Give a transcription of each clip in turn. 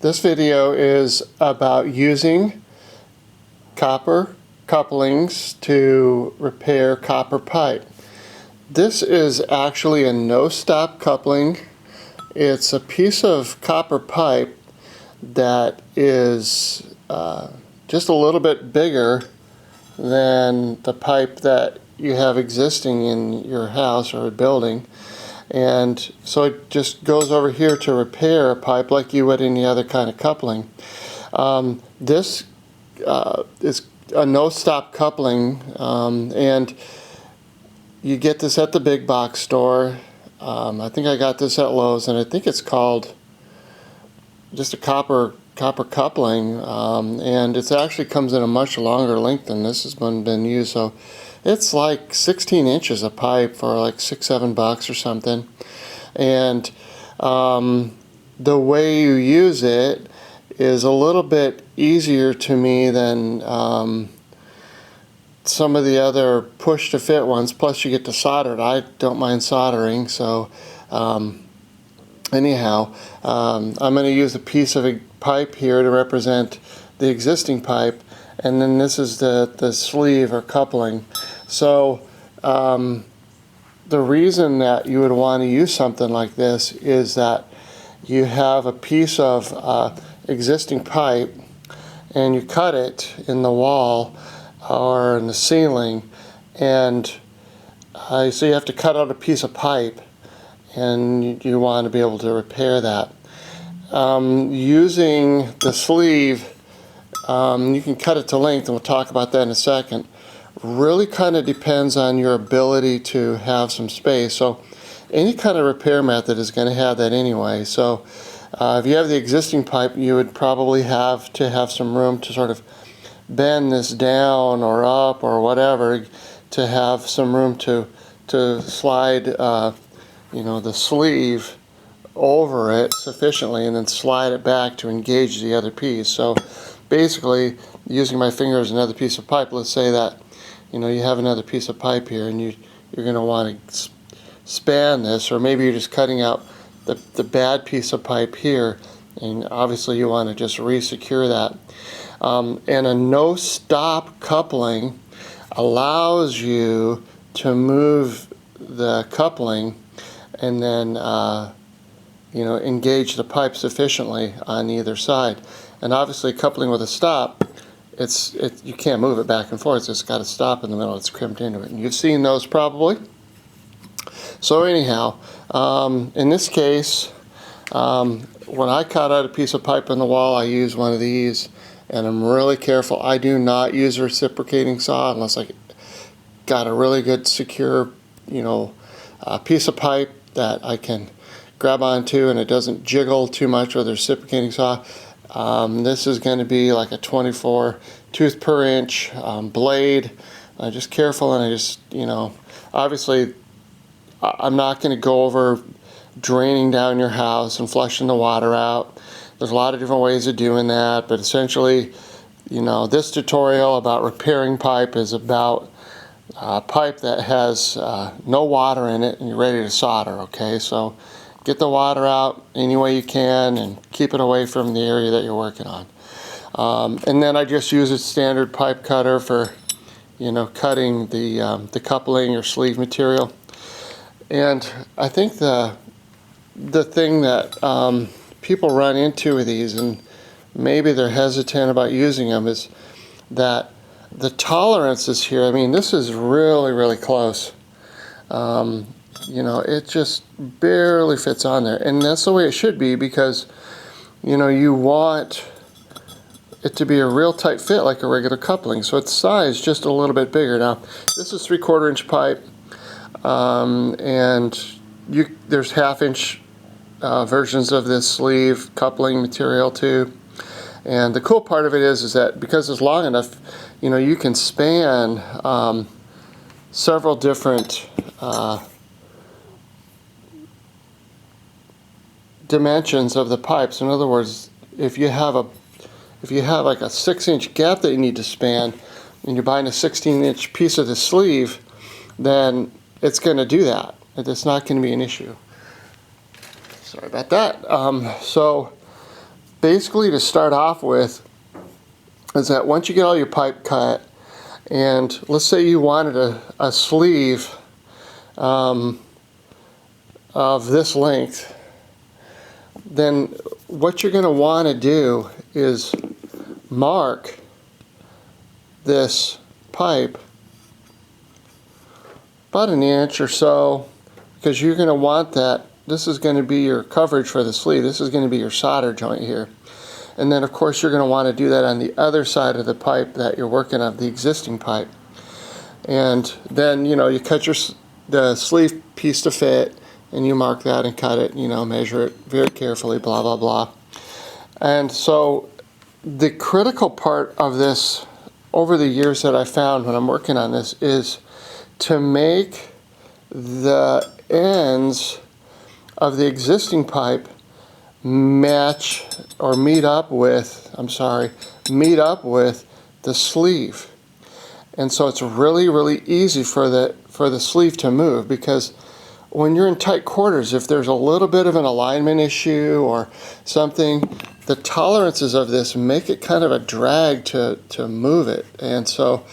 This video is about using copper couplings to repair copper pipe. This is actually a no-stop coupling. It's a piece of copper pipe that is just a little bit bigger than the pipe that you have existing in your house or a building. And so it just goes over here to repair a pipe like you would any other kind of coupling. This is a no-stop coupling, and you get this at the big box store. I think I got this at Lowe's, and I think it's called just a copper coupling, and it actually comes in a much longer length than this has been used. So it's like 16 inches of pipe for like $6-7 or something. And the way you use it is a little bit easier to me than some of the other push to fit ones. Plus you get to solder it. I don't mind soldering, so anyhow, I'm going to use a piece of a pipe here to represent the existing pipe, and then this is the sleeve or coupling. So the reason that you would want to use something like this is that you have a piece of existing pipe and you cut it in the wall or in the ceiling, and so you have to cut out a piece of pipe, and you want to be able to repair that. Using the sleeve, you can cut it to length, and we'll talk about that in a second. Really kind of depends on your ability to have some space. So any kind of repair method is going to have that anyway. So if you have the existing pipe, you would probably have to have some room to sort of bend this down or up or whatever, to have some room to slide the sleeve over it sufficiently, and then slide it back to engage the other piece. So basically, using my finger as another piece of pipe, let's say that you have another piece of pipe here, and you're going to want to span this, or maybe you're just cutting out the bad piece of pipe here, and obviously you want to just re-secure that. And a no-stop coupling allows you to move the coupling and then engage the pipe sufficiently on either side. And obviously, coupling with a stop, you can't move it back and forth. It's got to stop in the middle. It's crimped into it. And you've seen those probably. So anyhow, in this case, when I cut out a piece of pipe in the wall, I use one of these, and I'm really careful. I do not use a reciprocating saw unless I got a really good secure, piece of pipe that I can grab onto and it doesn't jiggle too much with a reciprocating saw. This is going to be like a 24 tooth per inch blade. Just careful, and I just, obviously I'm not going to go over draining down your house and flushing the water out. There's a lot of different ways of doing that, but essentially, this tutorial about repairing pipe is about pipe that has no water in it and you're ready to solder, okay? So get the water out any way you can and keep it away from the area that you're working on. And then I just use a standard pipe cutter for, cutting the coupling or sleeve material. And I think the thing that people run into with these, and maybe they're hesitant about using them, is that the tolerances here, this is really, really close. It just barely fits on there. And that's the way it should be, because, you want it to be a real tight fit like a regular coupling. So it's sized just a little bit bigger. Now, this is 3/4 inch pipe, and there's 1/2 inch versions of this sleeve coupling material too. And the cool part of it is that because it's long enough, you can span several different dimensions of the pipes. In other words, if you have like a 6-inch gap that you need to span, and you're buying a 16-inch piece of the sleeve, then it's going to do that. It's not going to be an issue. Sorry about that. So basically, to start off with, is that once you get all your pipe cut, and let's say you wanted a sleeve of this length, then what you're going to want to do is mark this pipe about an inch or so, because you're going to want that. This is going to be your coverage for the sleeve. This is going to be your solder joint here. And then of course you're going to want to do that on the other side of the pipe that you're working on, the existing pipe. And then, you know, you cut the sleeve piece to fit, and you mark that and cut it, you know, measure it very carefully, blah, blah, blah. And so the critical part of this over the years that I found when I'm working on this is to make the ends of the existing pipe match or meet up with the sleeve. And so it's really, really easy for the sleeve to move, because when you're in tight quarters, if there's a little bit of an alignment issue or something, the tolerances of this make it kind of a drag to move it. And so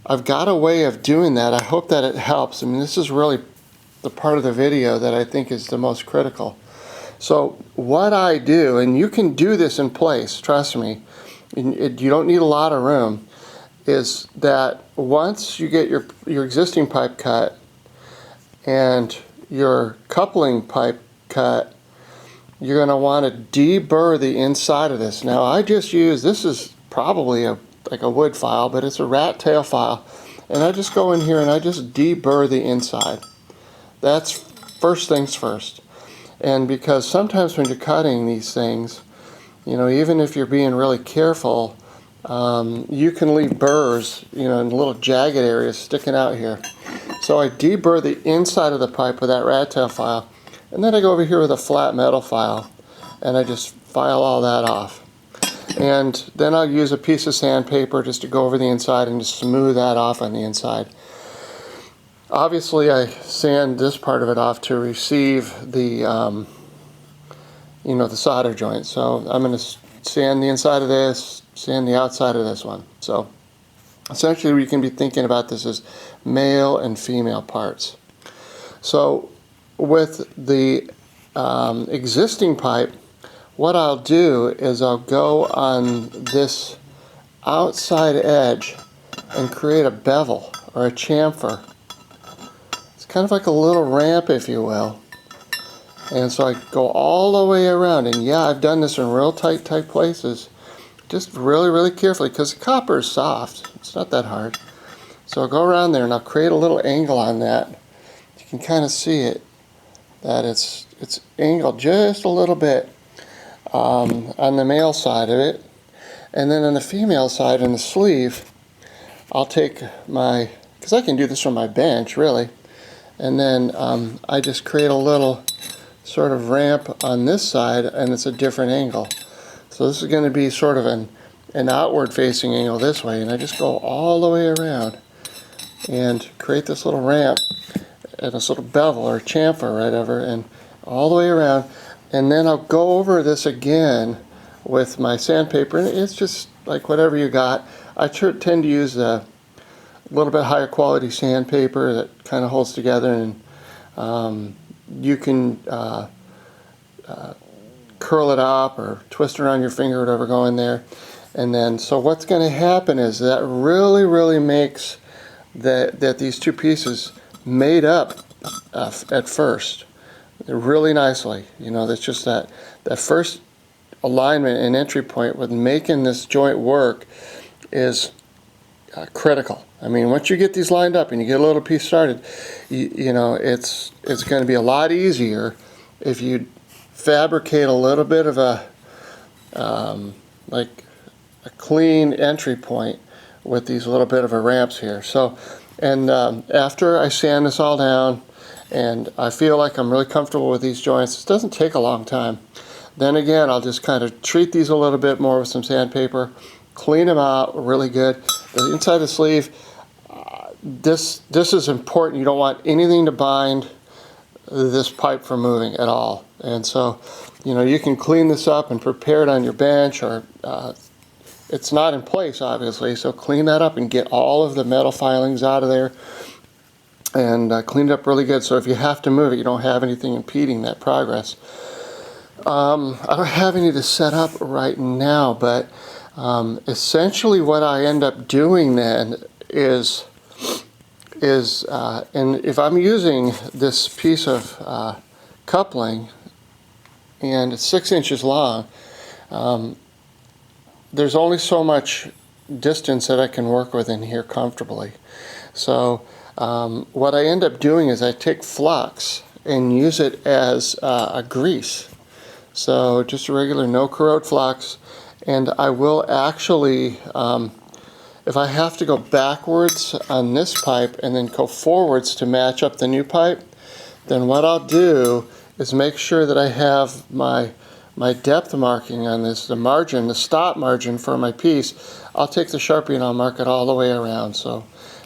I've got a way of doing that. I hope that it helps. I mean, this is really the part of the video that I think is the most critical. So what I do, and you can do this in place, trust me, you don't need a lot of room, is that once you get your existing pipe cut and your coupling pipe cut, you're going to want to deburr the inside of this. Now I just use, this is probably like a wood file, but it's a rat tail file, and I just go in here and I just deburr the inside. That's first things first. And because sometimes when you're cutting these things, you know, even if you're being really careful, you can leave burrs, you know, in little jagged areas sticking out here. So I deburr the inside of the pipe with that rat tail file, and then I go over here with a flat metal file and I just file all that off. And then I'll use a piece of sandpaper just to go over the inside and just smooth that off on the inside. Obviously I sand this part of it off to receive the you know, the solder joint. So I'm going to sand the inside of this, sand the outside of this one. So essentially we can be thinking about this as male and female parts. So with the existing pipe, what I'll do is I'll go on this outside edge and create a bevel or a chamfer. It's kind of like a little ramp, if you will. And so I go all the way around, and yeah, I've done this in real tight places, just really, really carefully, because the copper is soft. It's not that hard. So I'll go around there and I'll create a little angle on that. You can kind of see it, that it's angled just a little bit on the male side of it. And then on the female side, in the sleeve, I'll take my, because I can do this from my bench, really, and then I just create a little sort of ramp on this side, and it's a different angle. So this is going to be sort of an outward facing angle this way, and I just go all the way around and create this little ramp and this little bevel or chamfer or whatever, and all the way around. And then I'll go over this again with my sandpaper, and it's just like whatever you got. I tend to use a little bit higher quality sandpaper that kind of holds together, and you can curl it up or twist around your finger or whatever, go in there. And then, so what's going to happen is that really makes that these two pieces made up at first really nicely. You know, that's just that first alignment and entry point with making this joint work is critical. I mean, once you get these lined up and you get a little piece started, you know, it's going to be a lot easier if you fabricate a little bit of a like a clean entry point with these little bit of a ramps here. So, and after I sand this all down and I feel like I'm really comfortable with these joints, it doesn't take a long time. Then again, I'll just kind of treat these a little bit more with some sandpaper, clean them out really good. The inside of the sleeve, this is important. You don't want anything to bind this pipe from moving at all. And so you can clean this up and prepare it on your bench, or it's not in place obviously, so clean that up and get all of the metal filings out of there and clean it up really good, so if you have to move it, you don't have anything impeding that progress. I don't have any to set up right now, but essentially what I end up doing then is and if I'm using this piece of coupling and it's 6 inches long, there's only so much distance that I can work with in here comfortably. So what I end up doing is I take flux and use it as a grease. So just a regular no corrode flux, and I will actually, if I have to go backwards on this pipe and then go forwards to match up the new pipe, then what I'll do is make sure that I have my depth marking on this, the margin, the stop margin for my piece. I'll take the Sharpie and I'll mark it all the way around, so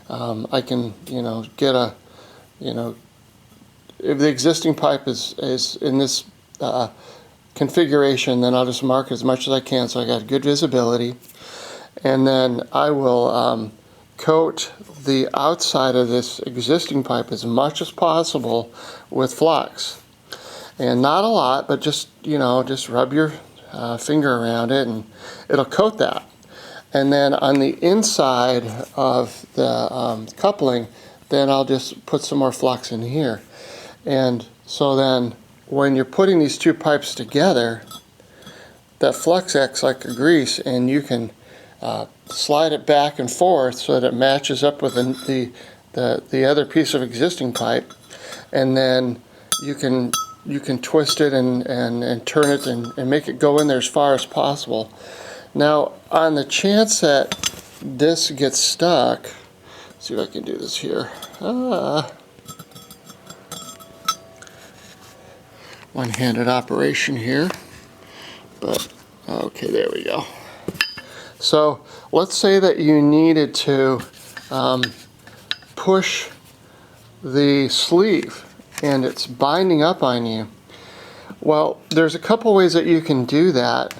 I can, get a, if the existing pipe is in this configuration, then I'll just mark as much as I can so I got good visibility. And then I will coat the outside of this existing pipe as much as possible with flux. And not a lot, but just, just rub your finger around it and it'll coat that. And then on the inside of the coupling, then I'll just put some more flux in here. And so then when you're putting these two pipes together, that flux acts like a grease, and you can slide it back and forth so that it matches up with the other piece of existing pipe, and then you can twist it and turn it and make it go in there as far as possible. Now, on the chance that this gets stuck, let's see if I can do this here. One-handed operation here, but okay, there we go. So let's say that you needed to push the sleeve and it's binding up on you. Well, there's a couple ways that you can do that.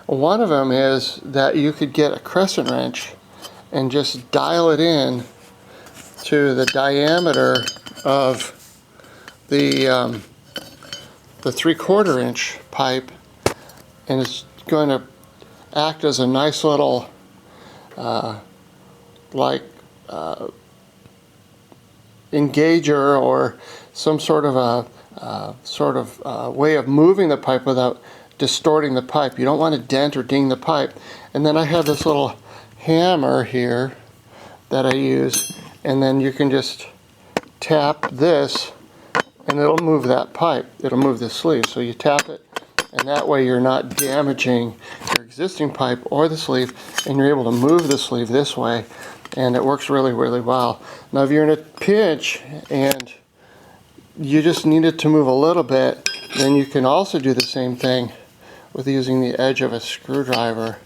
One of them is that you could get a crescent wrench and just dial it in to the diameter of the 3/4 inch pipe, and it's going to act as a nice little engager or some sort of a way of moving the pipe without distorting the pipe. You don't want to dent or ding the pipe. And then I have this little hammer here that I use, and then you can just tap this and it'll move that pipe. It'll move the sleeve. So you tap it, and that way you're not damaging your existing pipe or the sleeve, and you're able to move the sleeve this way, and it works really, really well. Now if you're in a pinch and you just need it to move a little bit, then you can also do the same thing with using the edge of a screwdriver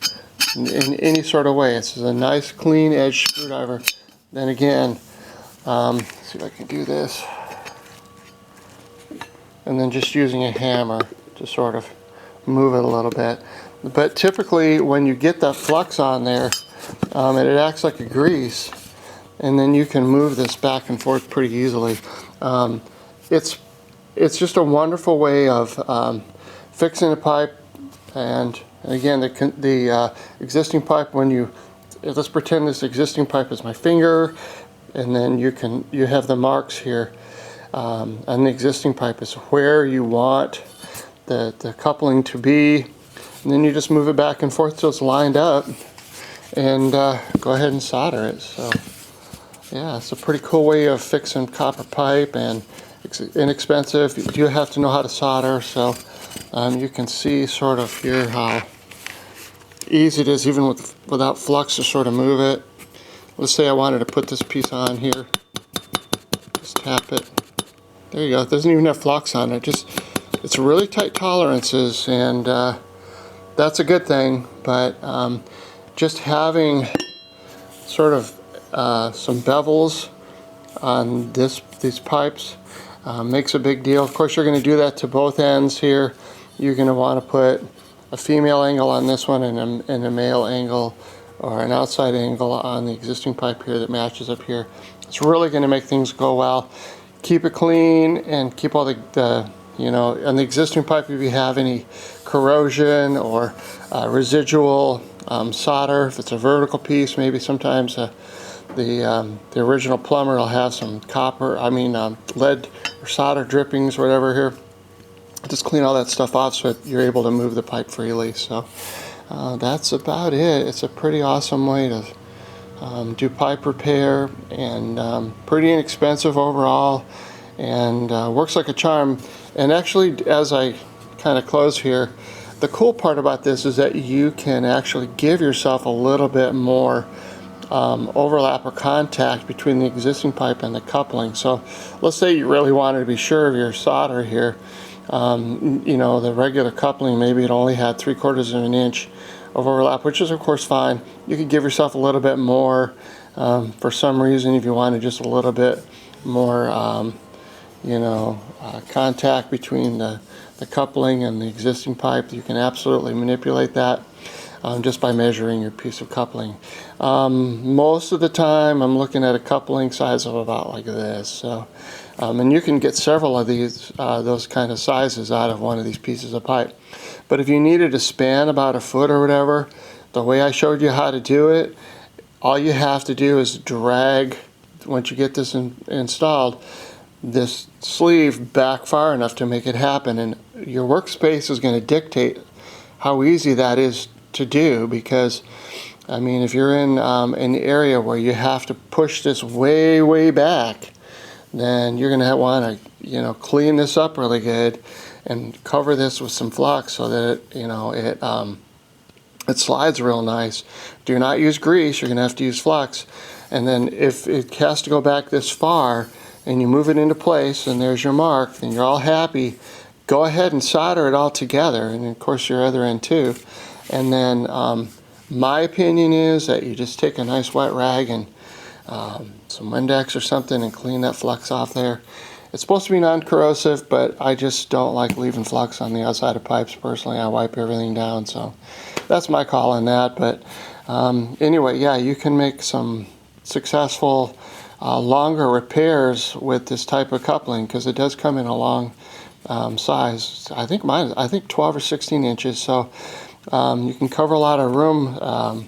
in any sort of way. This is a nice clean edge screwdriver. Then again, let's see if I can do this. And then just using a hammer to sort of move it a little bit. But typically when you get that flux on there, it acts like a grease, and then you can move this back and forth pretty easily. It's just a wonderful way of fixing a pipe. And again, the existing pipe, let's pretend this existing pipe is my finger, and then you have the marks here on the existing pipe is where you want the coupling to be, and then you just move it back and forth till it's lined up, and go ahead and solder it. So yeah, it's a pretty cool way of fixing copper pipe, and it's inexpensive. You do have to know how to solder, so you can see sort of here how easy it is even without flux to sort of move it. Let's say I wanted to put this piece on here. Just tap it. There you go. It doesn't even have flux on it. It's really tight tolerances, and that's a good thing. But just having sort of some bevels on these pipes makes a big deal. Of course, you're going to do that to both ends here, you're going to want to put a female angle on this one and a male angle or an outside angle on the existing pipe here that matches up here. It's really going to make things go well. Keep it clean and keep all the you know, on the existing pipe, if you have any corrosion or residual solder, if it's a vertical piece, maybe sometimes the original plumber will have some lead or solder drippings or whatever here. Just clean all that stuff off so that you're able to move the pipe freely. So that's about it. It's a pretty awesome way to do pipe repair, and pretty inexpensive overall, and works like a charm. And actually, as I kind of close here, the cool part about this is that you can actually give yourself a little bit more overlap or contact between the existing pipe and the coupling. So let's say you really wanted to be sure of your solder here. You know, the regular coupling, maybe it only had 3/4 of an inch of overlap, which is of course fine. You could give yourself a little bit more for some reason. If you wanted just a little bit more you know, contact between the coupling and the existing pipe, you can absolutely manipulate that just by measuring your piece of coupling. Most of the time I'm looking at a coupling size of about like this. So, and you can get several of these, those kind of sizes out of one of these pieces of pipe. But if you needed to span about a foot or whatever, the way I showed you how to do it, all you have to do is drag, once you get this installed, this sleeve back far enough to make it happen, and your workspace is going to dictate how easy that is to do, because I mean, if you're in an area where you have to push this way back, then you're going to want to, you know, clean this up really good and cover this with some flux so that it, you know, it slides real nice. Do not use grease, you're going to have to use flux. And then if it has to go back this far and you move it into place and there's your mark, then you're all happy. Go ahead and solder it all together, and of course your other end too. And then my opinion is that you just take a nice wet rag and some Windex or something and clean that flux off there. It's supposed to be non-corrosive, but I just don't like leaving flux on the outside of pipes personally. I wipe everything down, so that's my call on that. But anyway, yeah, you can make some successful longer repairs with this type of coupling, because it does come in a long size. I think 12 or 16 inches, so you can cover a lot of room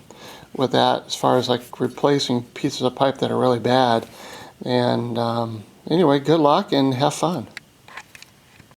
with that, as far as like replacing pieces of pipe that are really bad. And anyway, good luck and have fun.